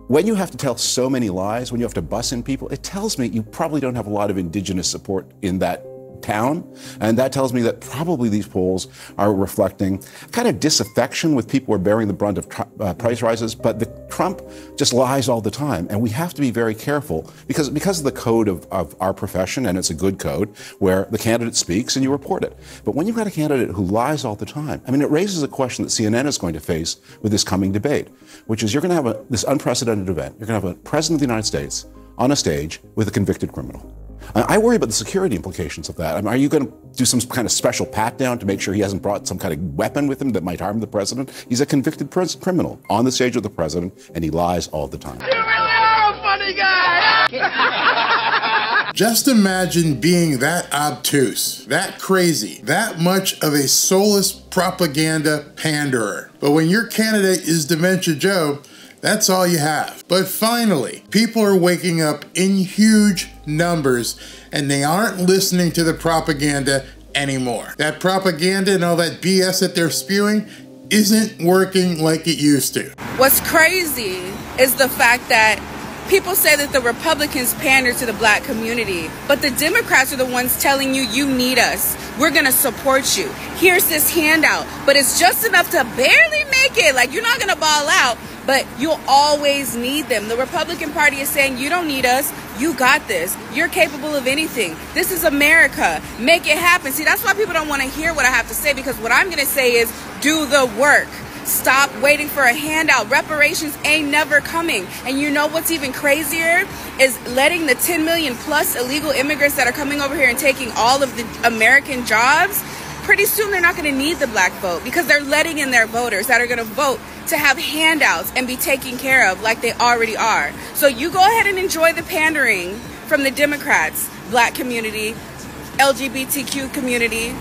when you have to tell so many lies, when you have to bus in people, it tells me you probably don't have a lot of indigenous support in that town. And that tells me that probably these polls are reflecting kind of disaffection with people who are bearing the brunt of price rises. But Trump just lies all the time. And we have to be very careful because of the code of our profession, and it's a good code, where the candidate speaks and you report it. But when you've got a candidate who lies all the time, I mean, it raises a question that CNN is going to face with this coming debate, which is you're going to have this unprecedented event. You're going to have a president of the United States on a stage with a convicted criminal. I worry about the security implications of that. I mean, are you going to do some kind of special pat-down to make sure he hasn't brought some kind of weapon with him that might harm the president? He's a convicted criminal on the stage with the president, and he lies all the time. You really are a funny guy! Just imagine being that obtuse, that crazy, that much of a soulless propaganda panderer. But when your candidate is Dementia Joe, that's all you have. But finally, people are waking up in huge numbers and they aren't listening to the propaganda anymore. That propaganda and all that BS that they're spewing isn't working like it used to. What's crazy is the fact that people say that the Republicans pander to the black community, but the Democrats are the ones telling you, you need us. We're going to support you. Here's this handout, but it's just enough to barely make it. Like, you're not going to ball out, but you'll always need them. The Republican Party is saying, you don't need us. You got this. You're capable of anything. This is America. Make it happen. See, that's why people don't want to hear what I have to say, because what I'm going to say is do the work. Stop waiting for a handout. Reparations ain't never coming. And you know what's even crazier is letting the 10 million plus illegal immigrants that are coming over here and taking all of the American jobs. Pretty soon they're not going to need the black vote because they're letting in their voters that are going to vote to have handouts and be taken care of like they already are. So you go ahead and enjoy the pandering from the Democrats, black community, LGBTQ community,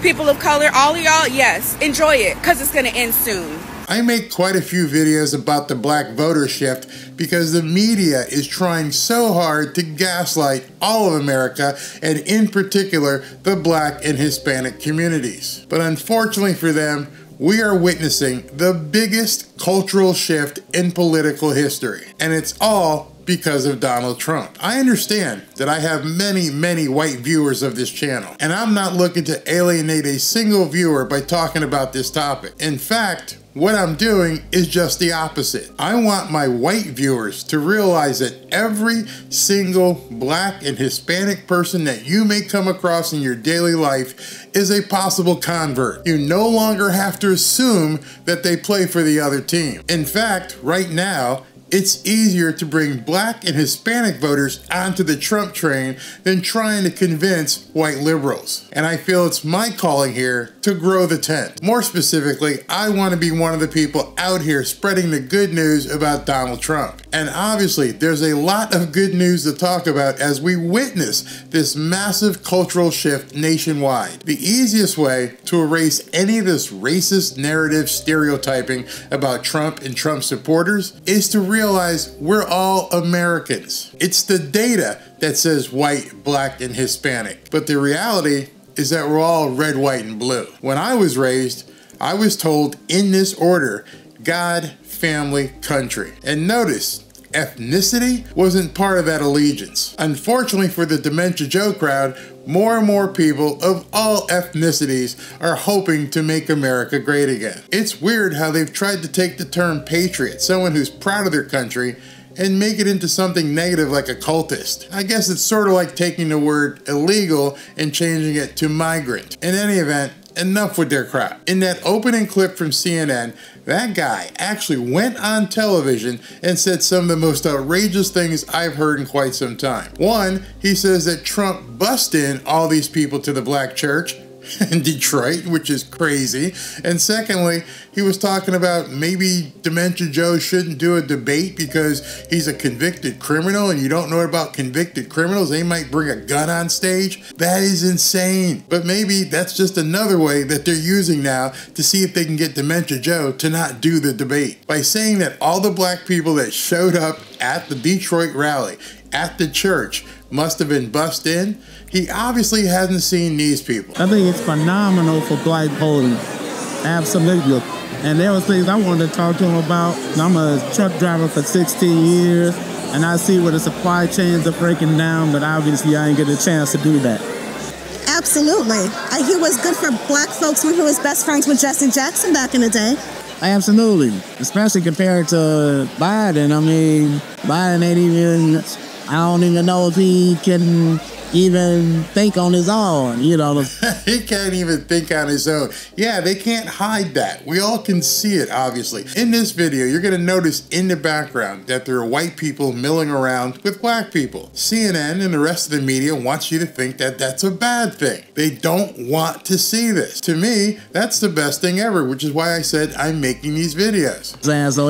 people of color, all of y'all, yes, enjoy it because it's going to end soon. I make quite a few videos about the black voter shift because the media is trying so hard to gaslight all of America, and in particular, the black and Hispanic communities. But unfortunately for them, we are witnessing the biggest cultural shift in political history, and it's all because of Donald Trump. I understand that I have many, many white viewers of this channel, and I'm not looking to alienate a single viewer by talking about this topic. In fact, what I'm doing is just the opposite. I want my white viewers to realize that every single black and Hispanic person that you may come across in your daily life is a possible convert. You no longer have to assume that they play for the other team. In fact, right now, it's easier to bring black and Hispanic voters onto the Trump train than trying to convince white liberals. And I feel it's my calling here to grow the tent. More specifically, I want to be one of the people out here spreading the good news about Donald Trump. And obviously, there's a lot of good news to talk about as we witness this massive cultural shift nationwide. The easiest way to erase any of this racist narrative stereotyping about Trump and Trump supporters is to realize we're all Americans. It's the data that says white, black, and Hispanic. But the reality is that we're all red, white, and blue. When I was raised, I was told in this order: God, family, country. And notice, ethnicity wasn't part of that allegiance. Unfortunately for the Dementia Joe crowd, more and more people of all ethnicities are hoping to make America great again. It's weird how they've tried to take the term patriot, someone who's proud of their country, and make it into something negative like a cultist. I guess it's sort of like taking the word illegal and changing it to migrant. In any event, enough with their crap. In that opening clip from CNN, that guy actually went on television and said some of the most outrageous things I've heard in quite some time. One, he says that Trump bussed in all these people to the black church in Detroit, which is crazy. And secondly, he was talking about maybe Dementia Joe shouldn't do a debate because he's a convicted criminal, and you don't know about convicted criminals. They might bring a gun on stage. That is insane. But maybe that's just another way that they're using now to see if they can get Dementia Joe to not do the debate. By saying that all the black people that showed up at the Detroit rally, at the church, must have been bussed in, he obviously hasn't seen these people. I think it's phenomenal for black voters. Absolutely. And there was things I wanted to talk to him about. I'm a truck driver for 16 years, and I see where the supply chains are breaking down, but obviously I didn't get a chance to do that. Absolutely. He was good for black folks when he was best friends with Jesse Jackson back in the day. Absolutely. Especially compared to Biden. I mean, Biden ain't even, I don't even know if he can even think on his own, you know. He can't even think on his own. Yeah, they can't hide that. We all can see it, obviously. In this video, you're going to notice in the background that there are white people milling around with black people. CNN and the rest of the media wants you to think that that's a bad thing. They don't want to see this. To me, that's the best thing ever, which is why I said I'm making these videos. So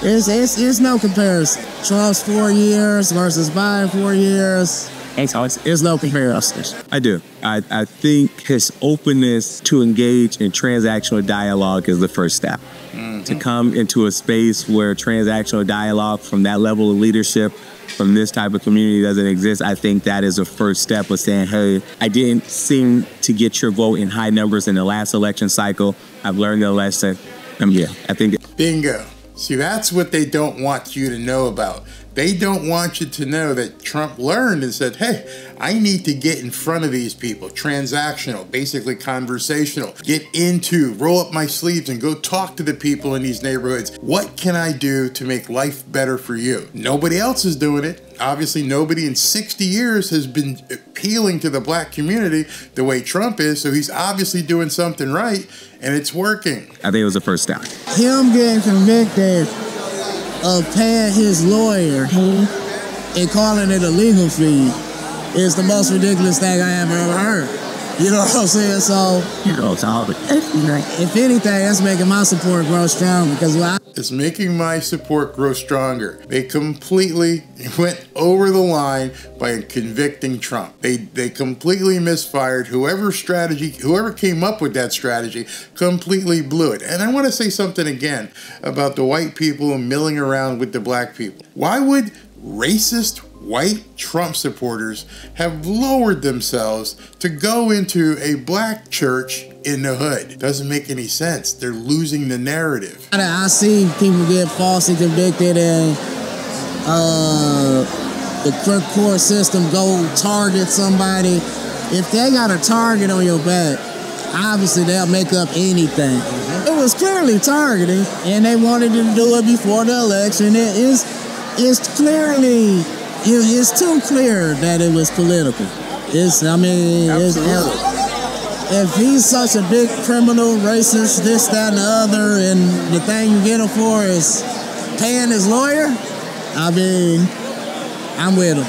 it's no comparison. Trump's 4 years versus Biden 4 years. It's no comparison. I do. I think his openness to engage in transactional dialogue is the first step. To come into a space where transactional dialogue from that level of leadership, from this type of community doesn't exist, I think that is a first step of saying, hey, I didn't seem to get your vote in high numbers in the last election cycle. I've learned the lesson. Yeah, I think. Bingo. See, that's what they don't want you to know about. They don't want you to know that Trump learned and said, hey, I need to get in front of these people. Transactional, basically conversational. Get into, roll up my sleeves and go talk to the people in these neighborhoods. What can I do to make life better for you? Nobody else is doing it. Obviously, nobody in 60 years has been appealing to the black community the way Trump is, so he's obviously doing something right, and it's working. I think it was the first step. Him getting convicted of paying his lawyer and calling it a legal fee is the most ridiculous thing I have ever heard. You know what I'm saying? So, if anything, that's making my support grow strong because it's making my support grow stronger. They completely went over the line by convicting Trump. They completely misfired. Whoever came up with that strategy completely blew it. And I want to say something again about the white people milling around with the black people. Why would racist white Trump supporters have lowered themselves to go into a black church in the hood? Doesn't make any sense. They're losing the narrative. I see people get falsely convicted and the court system go target somebody. If they got a target on your back, obviously they'll make up anything. It was clearly targeting, and they wanted to do it before the election. It's too clear that it was political. If he's such a big criminal, racist, this, that, and the other, and the thing you get him for is paying his lawyer, I'm with him.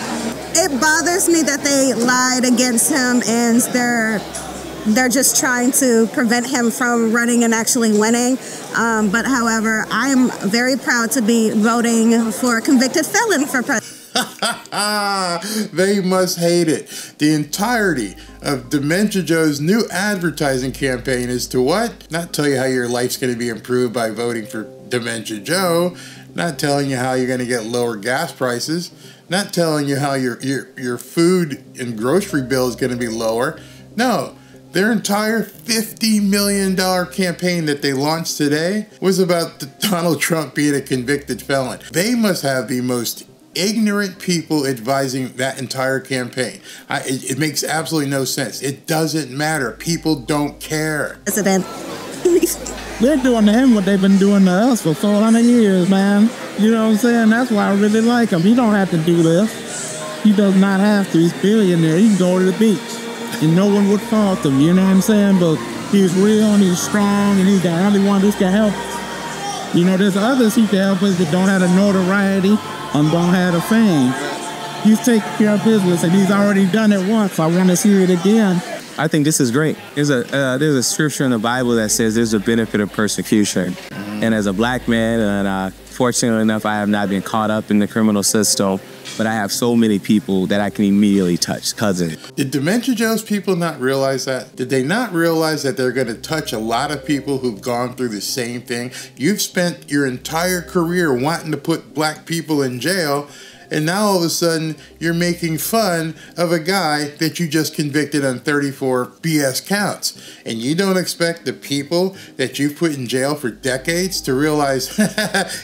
It bothers me that they lied against him and they're just trying to prevent him from running and actually winning. But however, I am very proud to be voting for a convicted felon for president. They must hate it. The entirety of Dementia Joe's new advertising campaign is to what? Not tell you how your life's going to be improved by voting for Dementia Joe. Not telling you how you're going to get lower gas prices. Not telling you how your food and grocery bill is going to be lower. No. Their entire $50 million campaign that they launched today was about Donald Trump being a convicted felon. They must have the most ignorant people advising that entire campaign. It makes absolutely no sense. It doesn't matter. People don't care. President. They're doing to him what they've been doing to us for 400 years, man. You know what I'm saying? That's why I really like him. He don't have to do this. He does not have to. He's a billionaire. He can go to the beach. And no one would fault him, you know what I'm saying? But he's real and he's strong and he's the only one who can help. You know, there's others he can help us that don't have the notoriety and don't have the fame. He's taking care of business and he's already done it once. I want to see it again. I think this is great. There's a scripture in the Bible that says there's a benefit of persecution. And as a black man, and fortunately enough, I have not been caught up in the criminal system, but I have so many people that I can immediately touch, cousins. Did Dementia Joe's people not realize that? Did they not realize that they're going to touch a lot of people who've gone through the same thing? You've spent your entire career wanting to put black people in jail, And now all of a sudden, you're making fun of a guy that you just convicted on 34 BS counts. And you don't expect the people that you've put in jail for decades to realize,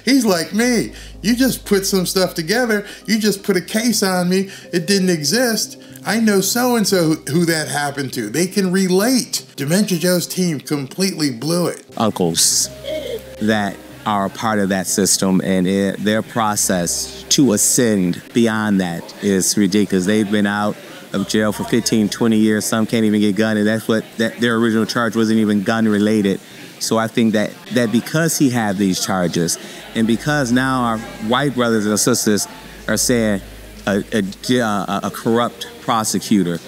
he's like me. You just put some stuff together. You just put a case on me. It didn't exist. I know so-and-so who that happened to. They can relate. Dementia Joe's team completely blew it. Uncles that are a part of that system, and their process to ascend beyond that is ridiculous. They've been out of jail for 15, 20 years. Some can't even get gun, and that's what their original charge wasn't even gun related. So I think that because he had these charges, and because now our white brothers and sisters are saying a corrupt prosecutor,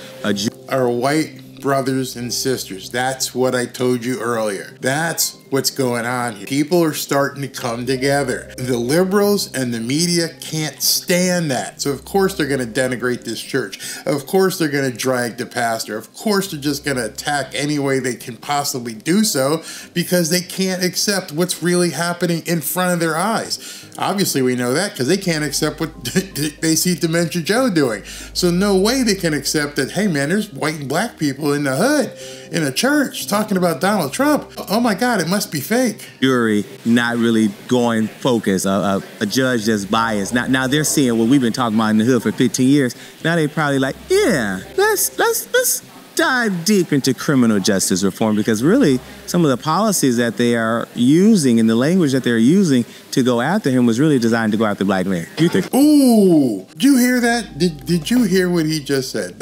our white brothers and sisters. That's what I told you earlier. That's what's going on here. People are starting to come together. The liberals and the media can't stand that. So of course they're going to denigrate this church. Of course they're going to drag the pastor. Of course they're just going to attack any way they can possibly do so, because they can't accept what's really happening in front of their eyes. Obviously we know that because they can't accept what they see Dementia Joe doing. So no way they can accept that, hey man, there's white and black people in the hood in a church talking about Donald Trump. Oh my God, it must be fake. Jury not really going focused, a judge that's biased. Now they're seeing what we've been talking about in the hood for 15 years. Now they probably like, yeah, let's dive deep into criminal justice reform, because really some of the policies that they are using and the language that they're using to go after him was really designed to go after black men. You think? Ooh, did you hear that? Did you hear what he just said?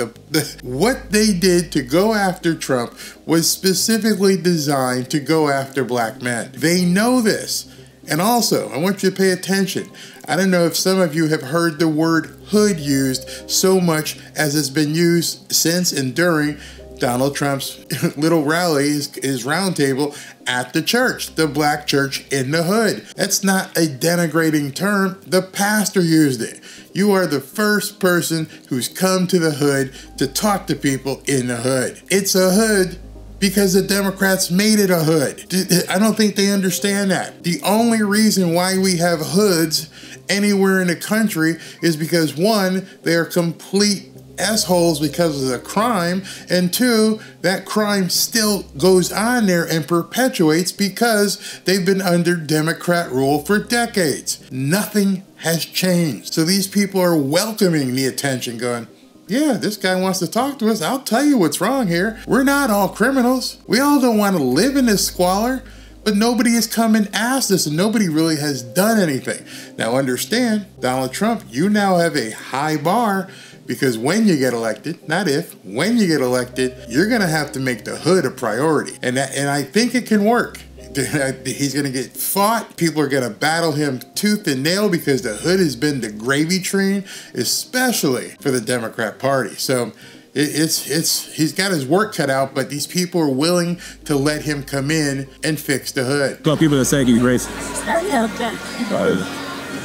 What they did to go after Trump was specifically designed to go after black men. They know this. And also, I want you to pay attention. I don't know if some of you have heard the word hood used so much as it's been used since and during Donald Trump's little rally, his roundtable at the church, the black church in the hood. That's not a denigrating term. The pastor used it. You are the first person who's come to the hood to talk to people in the hood. It's a hood because the Democrats made it a hood. I don't think they understand that. The only reason why we have hoods anywhere in the country is because, one, they are complete assholes because of the crime, and two, that crime still goes on there and perpetuates because they've been under Democrat rule for decades. Nothing has changed. So these people are welcoming the attention, going, yeah, this guy wants to talk to us. I'll tell you what's wrong here. We're not all criminals. We all don't want to live in this squalor, but nobody has come and asked us, and nobody really has done anything. Now understand, Donald Trump, you now have a high bar, because when you get elected, not if, when you get elected, you're going to have to make the hood a priority. And I think it can work. He's going to get fought. People are going to battle him tooth and nail because the hood has been the gravy train, especially for the Democrat Party. So he's got his work cut out, but these people are willing to let him come in and fix the hood. Well, people are saying he's racist.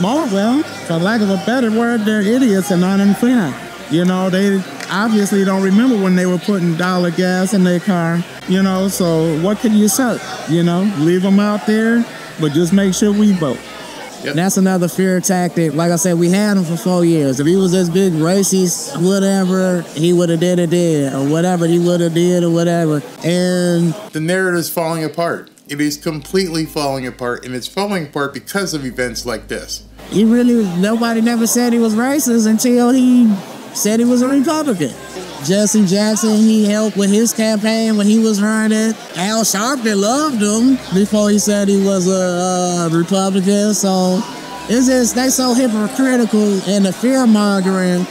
Well, for lack of a better word, they're idiots and uninformed. You know, they obviously don't remember when they were putting dollar gas in their car, you know, so what can you say? You know, leave them out there, but just make sure we vote. Yep. That's another fear tactic. Like I said, we had him for 4 years. If he was this big racist, whatever, he would have did, or whatever he would have did, or whatever. And the narrative is falling apart. It is completely falling apart, and it's falling apart because of events like this. Nobody never said he was racist until he said he was a Republican. Jesse Jackson, he helped with his campaign when he was running. Al Sharpton loved him before he said he was a Republican. So it's just, they so hypocritical, and the fear-mongering,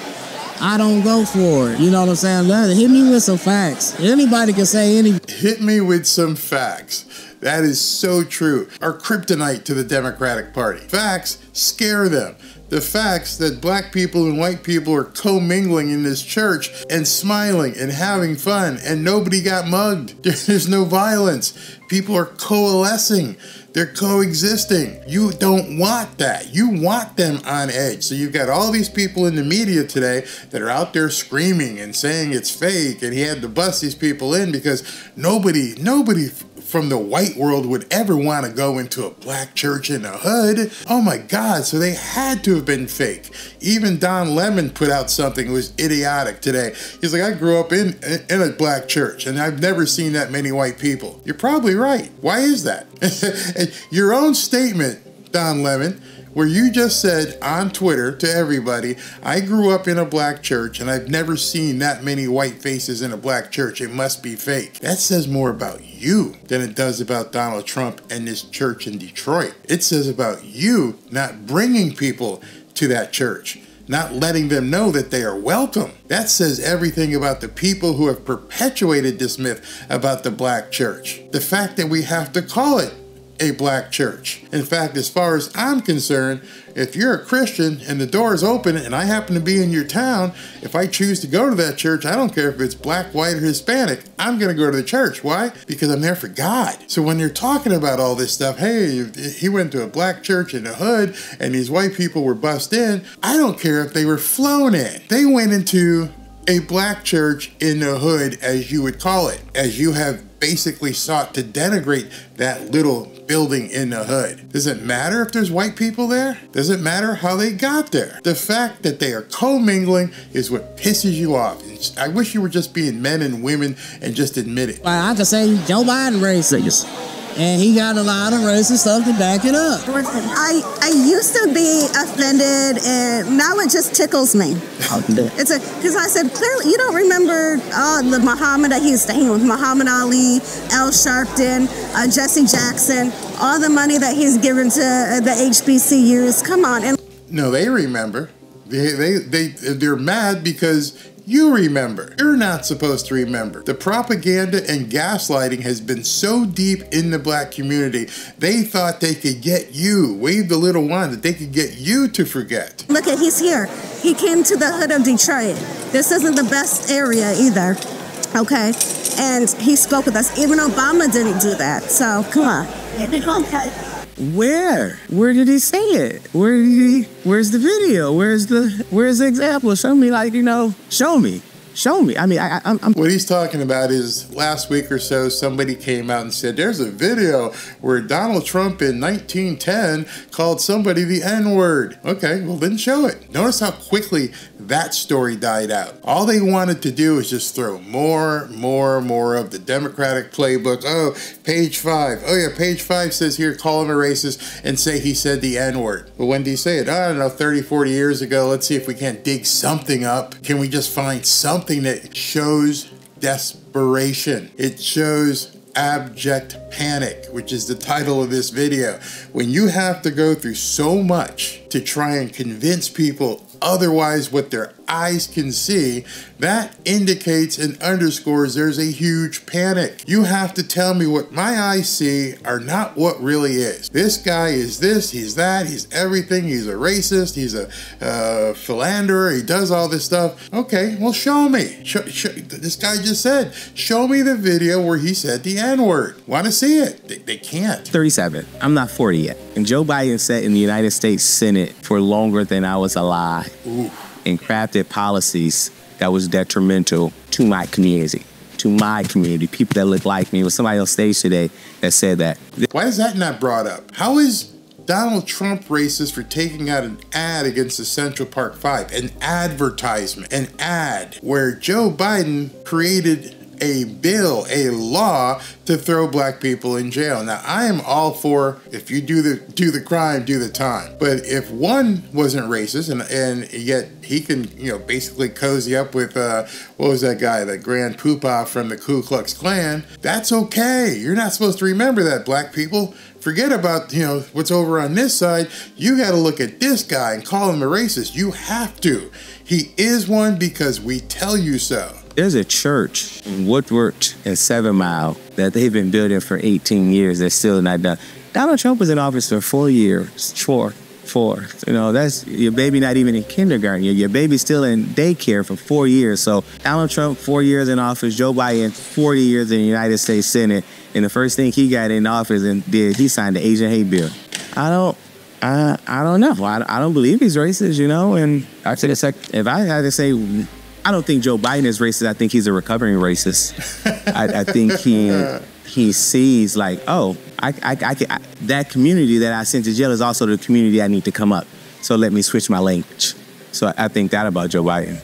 I don't go for it. You know what I'm saying? Hit me with some facts. Anybody can say anything. Hit me with some facts. That is so true. Our kryptonite to the Democratic Party. Facts scare them. The facts that black people and white people are commingling in this church and smiling and having fun, and nobody got mugged. There's no violence. People are coalescing. They're coexisting. You don't want that. You want them on edge. So you've got all these people in the media today that are out there screaming and saying it's fake, and he had to bust these people in because nobody from the white world would ever want to go into a black church in the hood. Oh my God, so they had to have been fake. Even Don Lemon put out something that was idiotic today. He's like, I grew up in a black church and I've never seen that many white people. You're probably right. Why is that? Your own statement, Don Lemon, where you just said on Twitter to everybody, I grew up in a black church and I've never seen that many white faces in a black church. It must be fake. That says more about you than it does about Donald Trump and this church in Detroit. It says about you not bringing people to that church, not letting them know that they are welcome. That says everything about the people who have perpetuated this myth about the black church. The fact that we have to call it a black church. In fact, as far as I'm concerned, if you're a Christian and the door is open and I happen to be in your town, if I choose to go to that church, I don't care if it's black, white, or Hispanic, I'm going to go to the church. Why? Because I'm there for God. So when you're talking about all this stuff, hey, he went to a black church in the hood and these white people were bussed in, I don't care if they were flown in. They went into a black church in the hood, as you would call it, as you have basically sought to denigrate that little building in the hood. Does it matter if there's white people there? Does it matter how they got there? The fact that they are commingling is what pisses you off. I wish you were just being men and women and just admit it. I can say Joe Biden racist. And he got a lot of racist stuff to back it up. I used to be offended, and now it just tickles me. Because I said, clearly, you don't remember the Muhammad that he used to hang with, Muhammad Ali, Al Sharpton, Jesse Jackson, all the money that he's given to the HBCUs. Come on. And no, they remember. They're mad because you remember. You're not supposed to remember. The propaganda and gaslighting has been so deep in the black community, they thought they could get you, wave the little wand, that they could get you to forget. Look at, he's here. He came to the hood of Detroit. This isn't the best area either, okay? And he spoke with us. Even Obama didn't do that, so come on. Where? Where did he say it? Where's the video? Where's the example? Show me, show me. Show me. I mean, I'm... What he's talking about is last week or so, somebody came out and said, there's a video where Donald Trump in 1910 called somebody the N-word. Okay, well then show it. Notice how quickly that story died out. All they wanted to do is just throw more of the Democratic playbook. Oh, page 5. Oh yeah, page 5 says here, call him a racist and say he said the N-word. But when did he say it? I don't know, 30, 40 years ago. Let's see if we can't dig something up. Can we just find something that shows desperation? It shows abject panic, which is the title of this video. When you have to go through so much to try and convince people otherwise what their eyes can see, that indicates and underscores there's a huge panic. You have to tell me what my eyes see are not what really is. This guy is this, he's that, he's everything, he's a racist, he's a philanderer, he does all this stuff. Okay, well show me. This guy just said, show me the video where he said the N-word. Want to see it? They can't. 37. I'm not 40 yet. And Joe Biden sat in the United States Senate for longer than I was alive. Ooh. And crafted policies that was detrimental to my community, people that look like me. There was somebody on stage today that said that. Why is that not brought up? How is Donald Trump racist for taking out an ad against the Central Park 5? An advertisement, an ad where Joe Biden created a bill, a law to throw black people in jail. Now, I am all for, if you do the crime, do the time. But if one wasn't racist and yet he can, basically cozy up with, what was that guy, the Grand Poobah from the Ku Klux Klan, that's okay. You're not supposed to remember that, black people. Forget about, what's over on this side. You got to look at this guy and call him a racist. You have to. He is one because we tell you so. There's a church in Woodward and 7 Mile that they've been building for 18 years. They're still not done. Donald Trump was in office for 4 years. Four. That's your baby not even in kindergarten. Your baby's still in daycare for 4 years. So Donald Trump, 4 years in office. Joe Biden, 40 years in the United States Senate. And the first thing he got in office and did, he signed the Asian hate bill. I don't know. I don't believe he's racist, And I said, if I had to say, I don't think Joe Biden is racist. I think he's a recovering racist. I think he sees like, oh, that community that I sent to jail is also the community I need to come up. So let me switch my language. So I think that about Joe Biden.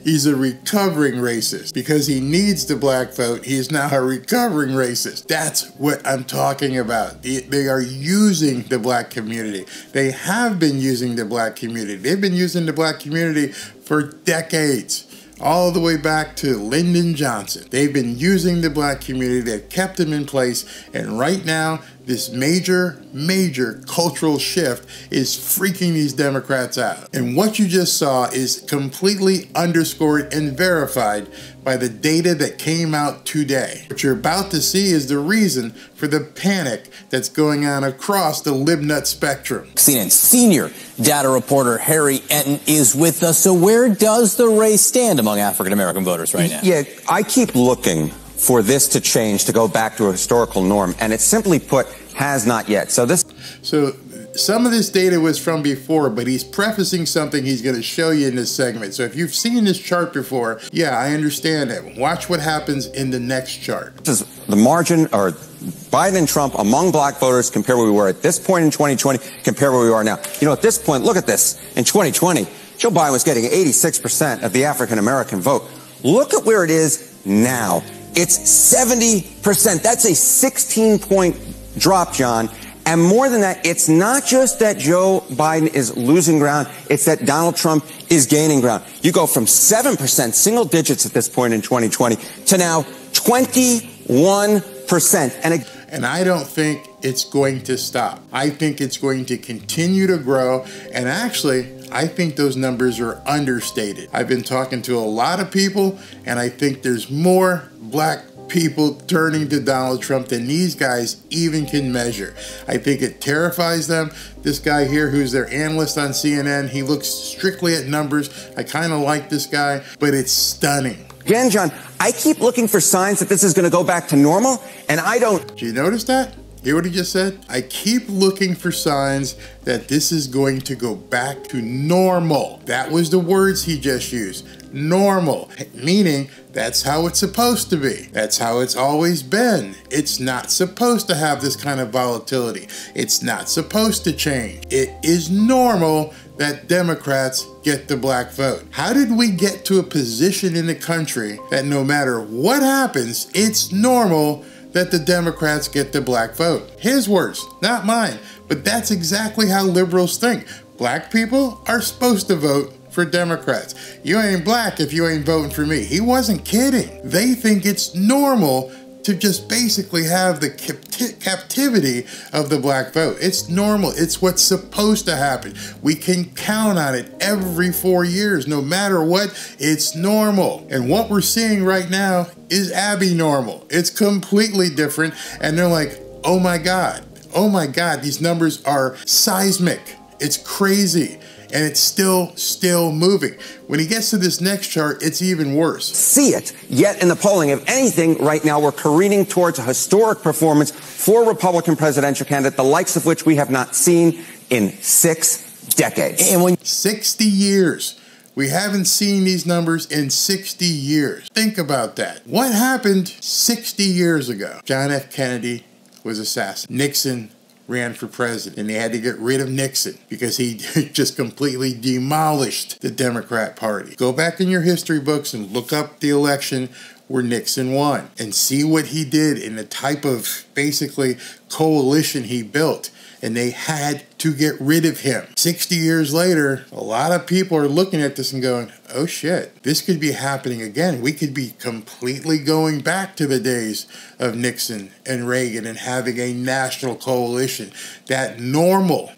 He's a recovering racist. Because he needs the black vote, he is now a recovering racist. That's what I'm talking about. They are using the black community. They have been using the black community. They've been using the black community for decades. All the way back to Lyndon Johnson. They've been using the black community. They've kept them in place. And right now, this major cultural shift is freaking these Democrats out. And what you just saw is completely underscored and verified by the data that came out today. What you're about to see is the reason for the panic that's going on across the libnut spectrum. CNN senior data reporter Harry Enton is with us. So where does the race stand among African-American voters right now? Yeah, I keep looking for this to change, to go back to a historical norm, and it simply put has not yet. So some of this data was from before, but he's prefacing something he's going to show you in this segment. So if you've seen this chart before, yeah, I understand it. Watch what happens in the next chart. This is the margin, or Biden and Trump among black voters, compare where we were at this point in 2020, compare where we are now. You know, at this point, look at this. In 2020, Joe Biden was getting 86% of the African-American vote. Look at where it is now. It's 70%. That's a 16-point drop, John. And more than that, it's not just that Joe Biden is losing ground, it's that Donald Trump is gaining ground. You go from 7%, single digits at this point in 2020, to now 21%. And I don't think it's going to stop. I think it's going to continue to grow. And actually, I think those numbers are understated. I've been talking to a lot of people, and I think there's more black people turning to Donald Trump than these guys even can measure. I think it terrifies them. This guy here, who's their analyst on CNN, he looks strictly at numbers. I kind of like this guy, but it's stunning. Again, John, I keep looking for signs that this is going to go back to normal, and I don't. Did you notice that? Hear what he just said? I keep looking for signs that this is going to go back to normal. That was the words he just used. Normal, meaning that's how it's supposed to be. That's how it's always been. It's not supposed to have this kind of volatility. It's not supposed to change. It is normal that Democrats get the black vote. How did we get to a position in the country that no matter what happens, it's normal that the Democrats get the black vote? His words, not mine. But that's exactly how liberals think. Black people are supposed to vote for Democrats. You ain't black if you ain't voting for me. He wasn't kidding. They think it's normal to just basically have the captivity of the black vote. It's normal. It's what's supposed to happen. We can count on it every 4 years. No matter what, it's normal. And what we're seeing right now is abnormal. It's completely different. And they're like, oh my God, these numbers are seismic. It's crazy. And it's still moving. When he gets to this next chart, it's even worse. See it, yet in the polling, if anything, right now we're careening towards a historic performance for Republican presidential candidate, the likes of which we have not seen in 6 decades. And 60 years. We haven't seen these numbers in 60 years. Think about that. What happened 60 years ago? John F. Kennedy was assassinated. Nixon ran for president, and they had to get rid of Nixon because he just completely demolished the Democrat Party. Go back in your history books and look up the election where Nixon won and see what he did in the type of basically coalition he built. And they had to get rid of him. 60 years later, a lot of people are looking at this and going, oh shit, this could be happening again. We could be completely going back to the days of Nixon and Reagan and having a national coalition. That normal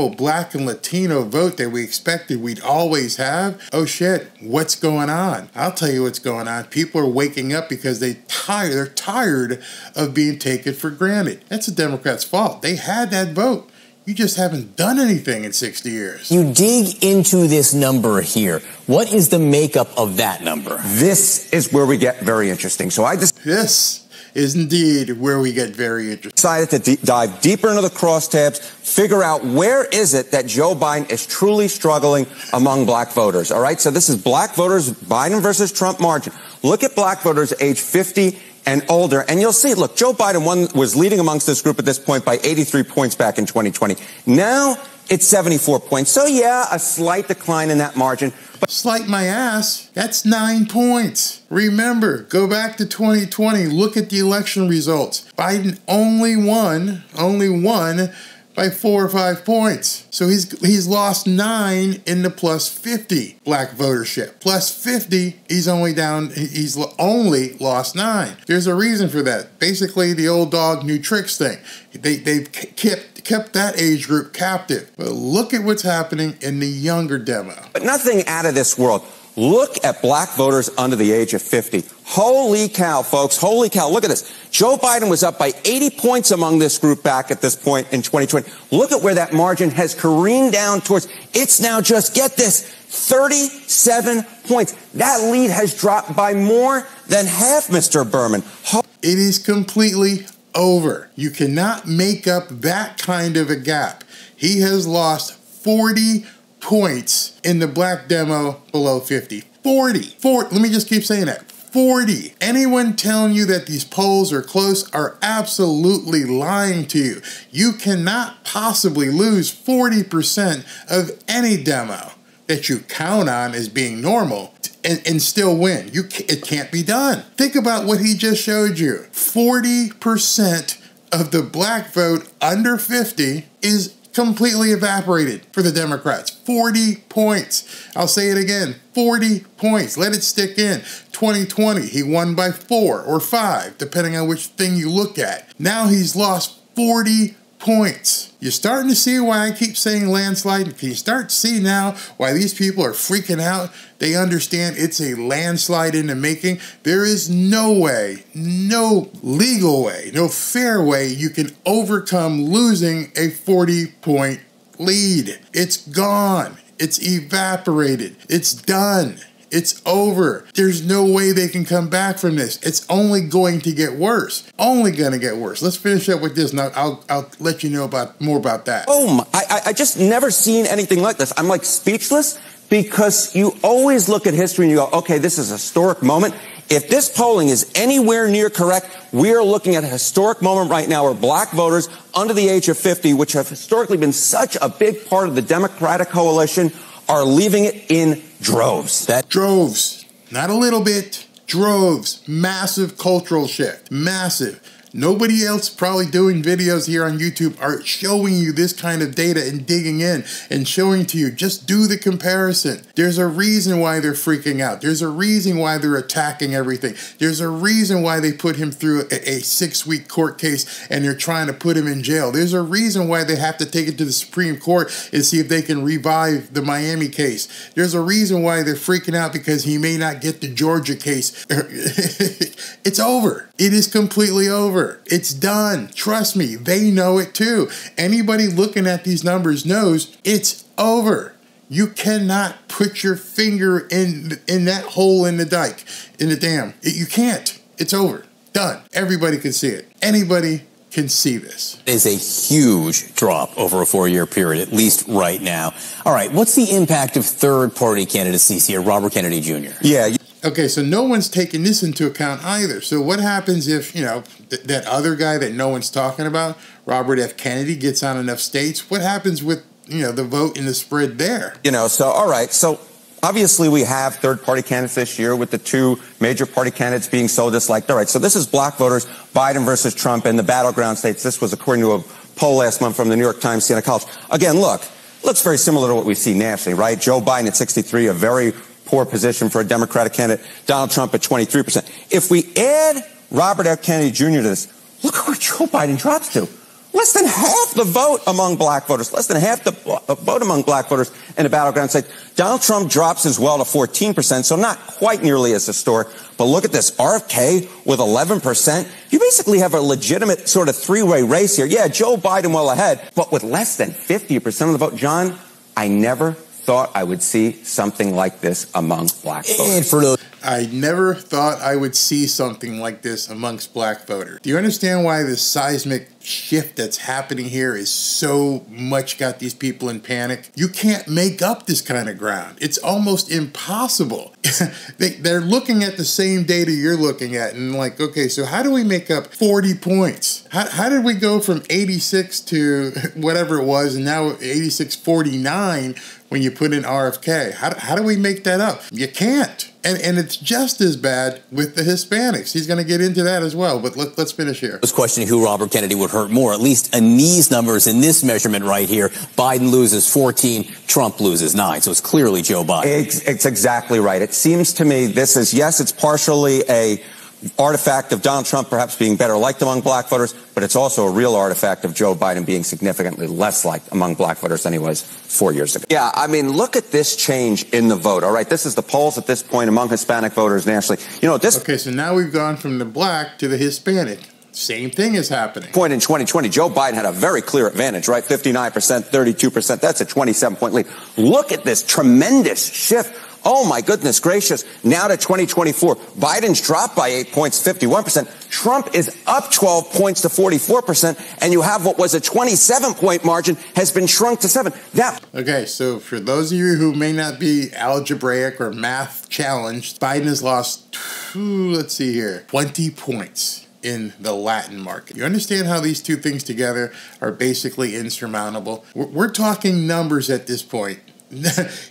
black and Latino vote that we expected we'd always have. Oh shit, what's going on? I'll tell you what's going on. People are waking up because they're tired of being taken for granted. That's the Democrats' fault. They had that vote. You just haven't done anything in 60 years. You dig into this number here. What is the makeup of that number? This is where we get very interesting. This is indeed where we get very interesting. Decided to dive deeper into the crosstabs, figure out where is it that Joe Biden is truly struggling among black voters. All right, so this is black voters, Biden versus Trump margin. Look at black voters age 50 and older. And you'll see, look, Joe Biden was leading amongst this group at this point by 83 points back in 2020. Now it's 74 points. So, yeah, a slight decline in that margin. But slight my ass. That's 9 points. Remember, go back to 2020. Look at the election results. Biden only won by 4 or 5 points. So he's lost 9 in the plus 50 black votership. Plus 50, he's only lost 9. There's a reason for that. Basically, the old dog, new tricks thing. They've kept that age group captive. But look at what's happening in the younger demo. But nothing out of this world. Look at black voters under the age of 50. Holy cow, folks. Holy cow. Look at this. Joe Biden was up by 80 points among this group back at this point in 2020. Look at where that margin has careened down towards. It's now just, get this, 37 points. That lead has dropped by more than half, Mr. Berman. It is completely over. You cannot make up that kind of a gap. He has lost 40 points in the black demo below 50. 40. Let me just keep saying that. 40. Anyone telling you that these polls are close are absolutely lying to you. You cannot possibly lose 40% of any demo that you count on as being normal and still win. It can't be done. Think about what he just showed you. 40% of the black vote under 50 is completely evaporated for the Democrats. 40 points. I'll say it again. 40 points. Let it stick in. 2020, he won by 4 or 5, depending on which thing you look at. Now he's lost 40 points. You're starting to see why I keep saying landslide. Can you start to see now why these people are freaking out? They understand it's a landslide in the making. There is no way, no legal way, no fair way you can overcome losing a 40-point lead. It's gone. It's evaporated. It's done. It's over. There's no way they can come back from this. It's only going to get worse. Only going to get worse. Let's finish up with this. Now, I'll let you know more about that. Oh, I just never seen anything like this. I'm like speechless because you always look at history and you go, okay, this is a historic moment. If this polling is anywhere near correct, we are looking at a historic moment right now where black voters under the age of 50, which have historically been such a big part of the Democratic coalition, are leaving it in droves. Droves. Not a little bit. Droves. Massive cultural shift. Massive. Nobody else probably doing videos here on YouTube are showing you this kind of data and digging in and showing to you. Just do the comparison. There's a reason why they're freaking out. There's a reason why they're attacking everything. There's a reason why they put him through a 6-week court case and they're trying to put him in jail. There's a reason why they have to take it to the Supreme Court and see if they can revive the Miami case. There's a reason why they're freaking out because he may not get the Georgia case. It's over. It is completely over. It's done. Trust me, they know it too. Anybody looking at these numbers knows it's over. You cannot put your finger in that hole in the dike, in the dam. You can't. It's over. Done. Everybody can see it. Anybody can see this. It is a huge drop over a 4-year period, at least right now. All right, what's the impact of third-party candidacies here? Robert Kennedy Jr. Yeah. Okay, so no one's taking this into account either. So what happens if, that other guy that no one's talking about, Robert F. Kennedy, gets on enough states? What happens with, the vote and the spread there? All right. So obviously we have third-party candidates this year with the 2 major party candidates being so disliked. All right, so this is black voters, Biden versus Trump in the battleground states. This was according to a poll last month from the New York Times, Siena College. Again, looks very similar to what we see nationally, right? Joe Biden at 63, a very poor position for a Democratic candidate. Donald Trump at 23%. If we add Robert F. Kennedy Jr. to this, look where Joe Biden drops to. Less than half the vote among black voters. Less than half the vote among black voters in the battleground state. Donald Trump drops as well to 14%, so not quite nearly as historic. But look at this. RFK with 11%. You basically have a legitimate sort of 3-way race here. Yeah, Joe Biden well ahead, but with less than 50% of the vote. John, I never thought I would see something like this among black voters. I never thought I would see something like this amongst black voters. Do you understand why this seismic shift that's happening here is so much got these people in panic. You can't make up this kind of ground. It's almost impossible. They're looking at the same data you're looking at and like, okay, so how do we make up 40 points? How did we go from 86 to whatever it was and now 86.49 when you put in RFK? How do we make that up? You can't. And it's just as bad with the Hispanics. He's going to get into that as well, but let's finish here. I was questioning who Robert Kennedy would hurt more, at least in these numbers in this measurement right here. Biden loses 14, Trump loses 9, so it's clearly Joe Biden. It's exactly right. It seems to me this is, yes, it's partially a artifact of Donald Trump perhaps being better liked among black voters, but it's also a real artifact of Joe Biden being significantly less liked among black voters than he was 4 years ago. Yeah, I mean, look at this change in the vote. All right, this is the polls at this point among Hispanic voters nationally. You know, this. Okay, so now we've gone from the black to the Hispanic. Same thing is happening. Point in 2020, Joe Biden had a very clear advantage, right? 59%, 32%. That's a 27-point lead. Look at this tremendous shift. Oh, my goodness gracious. Now to 2024, Biden's dropped by 8 points, 51%. Trump is up 12 points to 44%. And you have what was a 27-point margin has been shrunk to 7. Okay, so for those of you who may not be algebraic or math challenged, Biden has lost, let's see here, 20 points in the Latin market. You understand how these two things together are basically insurmountable? We're talking numbers at this point.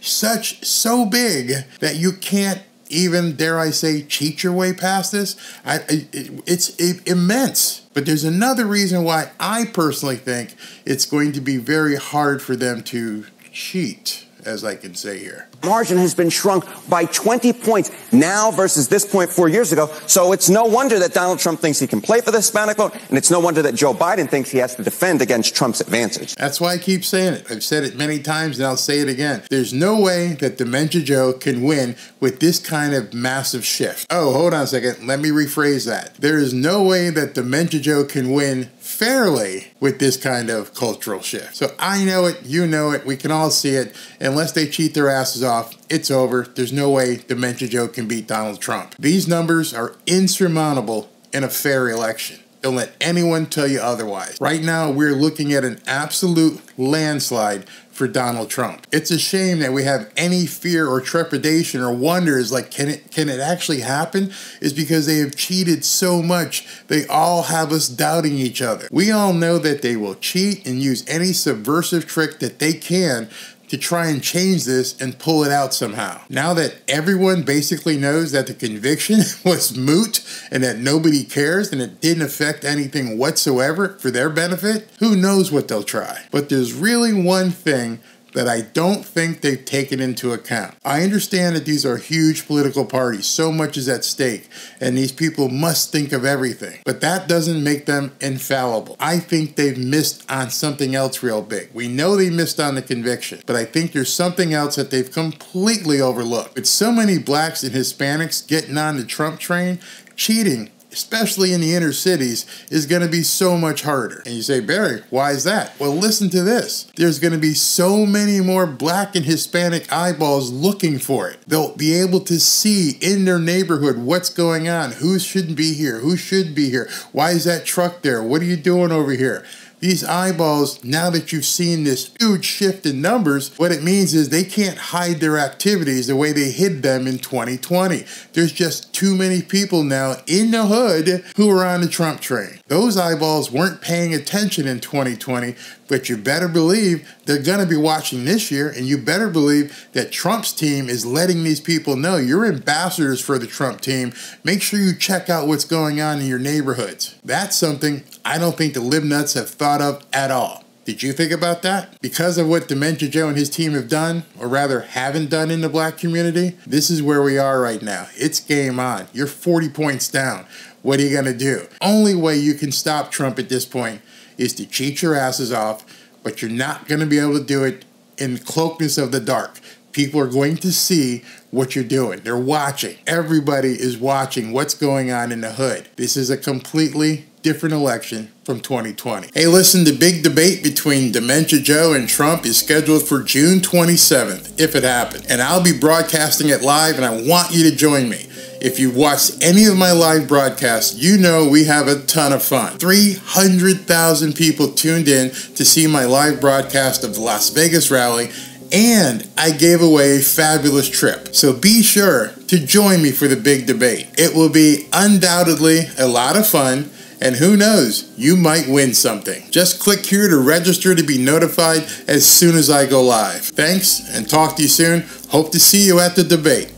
So big that you can't even, dare I say, cheat your way past this. It's immense. But there's another reason why I personally think it's going to be very hard for them to cheat, as I can say here. Margin has been shrunk by 20 points now versus this point 4 years ago. So it's no wonder that Donald Trump thinks he can play for the Hispanic vote, and it's no wonder that Joe Biden thinks he has to defend against Trump's advantage. That's why I keep saying it. I've said it many times, and I'll say it again. There's no way that Dementia Joe can win with this kind of massive shift. Oh, hold on a second. Let me rephrase that. There is no way that Dementia Joe can win fairly with this kind of cultural shift. So I know it, you know it, we can all see it. Unless they cheat their asses off, it's over. There's no way Dementia Joe can beat Donald Trump. These numbers are insurmountable in a fair election. Don't let anyone tell you otherwise. Right now, we're looking at an absolute landslide for Donald Trump. It's a shame that we have any fear or trepidation or wonder is like, can it actually happen? Is because they have cheated so much. They all have us doubting each other. We all know that they will cheat and use any subversive trick that they can to try and change this and pull it out somehow. Now that everyone basically knows that the conviction was moot and that nobody cares and it didn't affect anything whatsoever for their benefit, who knows what they'll try. But there's really one thing that I don't think they've taken into account. I understand that these are huge political parties, so much is at stake, and these people must think of everything. But that doesn't make them infallible. I think they've missed on something else real big. We know they missed on the conviction, but I think there's something else that they've completely overlooked. With so many blacks and Hispanics getting on the Trump train, cheating, especially in the inner cities, is going to be so much harder. And you say, Barry, why is that? Well, listen to this. There's going to be so many more black and Hispanic eyeballs looking for it. They'll be able to see in their neighborhood what's going on, who shouldn't be here, who should be here, why is that truck there, what are you doing over here? These eyeballs, now that you've seen this huge shift in numbers, what it means is they can't hide their activities the way they hid them in 2020. There's just too many people now in the hood who are on the Trump train. Those eyeballs weren't paying attention in 2020, but you better believe they're going to be watching this year, and you better believe that Trump's team is letting these people know you're ambassadors for the Trump team. Make sure you check out what's going on in your neighborhoods. That's something I don't think the libnuts have thought of at all. Did you think about that? Because of what Dementia Joe and his team have done, or rather haven't done in the black community, this is where we are right now. It's game on. You're 40 points down. What are you going to do? Only way you can stop Trump at this point is to cheat your asses off, but you're not going to be able to do it in the cloakness of the dark. People are going to see what you're doing. They're watching. Everybody is watching what's going on in the hood. This is a completely different election from 2020. Hey, listen, the big debate between Dementia Joe and Trump is scheduled for June 27th, if it happens. And I'll be broadcasting it live, and I want you to join me. If you've watched any of my live broadcasts, you know we have a ton of fun. 300,000 people tuned in to see my live broadcast of the Las Vegas rally, and I gave away a fabulous trip. So be sure to join me for the big debate. It will be undoubtedly a lot of fun, and who knows, you might win something. Just click here to register to be notified as soon as I go live. Thanks, and talk to you soon. Hope to see you at the debate.